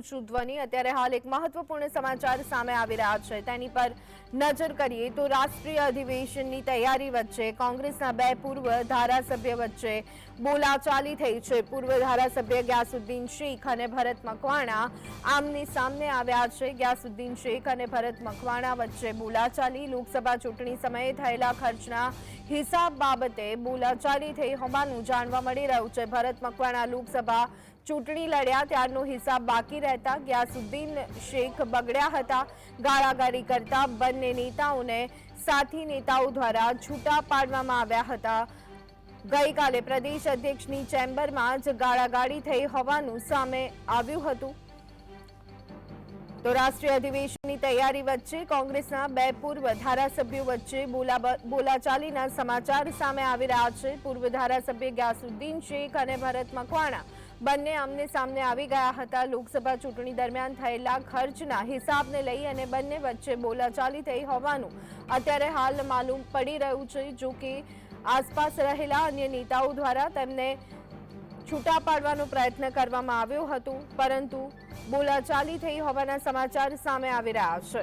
ઊંચું ધ્વનિ। અત્યારે હાલ એક મહત્વપૂર્ણ સમાચાર સામે આવી રહ્યા છે, તેની પર નજર કરીએ તો રાષ્ટ્રીય અધિવેશનની તૈયારી વચ્ચે કોંગ્રેસના બે પૂર્વ ધારાસભ્ય વચ્ચે બોલાચાલી થઈ છે। પૂર્વ ધારાસભ્ય ગ્યાસુદ્દીન શેખ અને ભરત મકવાણા આમને સામને આવ્યા છે। ગ્યાસુદ્દીન શેખ અને ભરત મકવાણા વચ્ચે બોલાચાલી। લોકસભા ચૂંટણી સમયે થયેલા ખર્ચના હિસાબ બાબતે બોલાચાલી થઈ હોવાનું જાણવા મળી રહ્યું છે। ભરત મકવાણા લોકસભા ચૂંટણી લડ્યા ત્યારનો હિસાબ બાકી રહેતા ગ્યાસુદ્દીન શેખ બગડ્યા હતા। ગાળાગાળી કરતા બંને નેતાઓને સાથી નેતાઓ દ્વારા છૂટા પાડવામાં આવ્યા હતા। ગઈકાલે પ્રદેશ અધ્યક્ષની ચેમ્બરમાં જ ગાળાગાળી થઈ હોવાનું સામે આવ્યું હતું। તો રાષ્ટ્રીય અધિવેશનની તૈયારી વચ્ચે કોંગ્રેસના બે પૂર્વ ધારાસભ્યો વચ્ચે બોલાચાલીના સમાચાર સામે આવી રહ્યા છે। પૂર્વ ધારાસભ્ય ગ્યાસુદ્દીન શેખ અને ભરત મકવાણા બંને આમને સામને આવી ગયા હતા। લોકસભા ચૂંટણી દરમિયાન થયેલા ખર્ચના હિસાબને લઈ અને બંને વચ્ચે બોલાચાલી થઈ હોવાનું અત્યારે હાલ માલુમ પડી રહ્યું છે। જો કે આસપાસ રહેલા અન્ય નેતાઓ દ્વારા તેમને છૂટા પાડવાનો પ્રયત્ન કરવામાં આવ્યો હતો, પરંતુ બોલાચાલી થઈ હોવાના સમાચાર સામે આવી રહ્યા છે।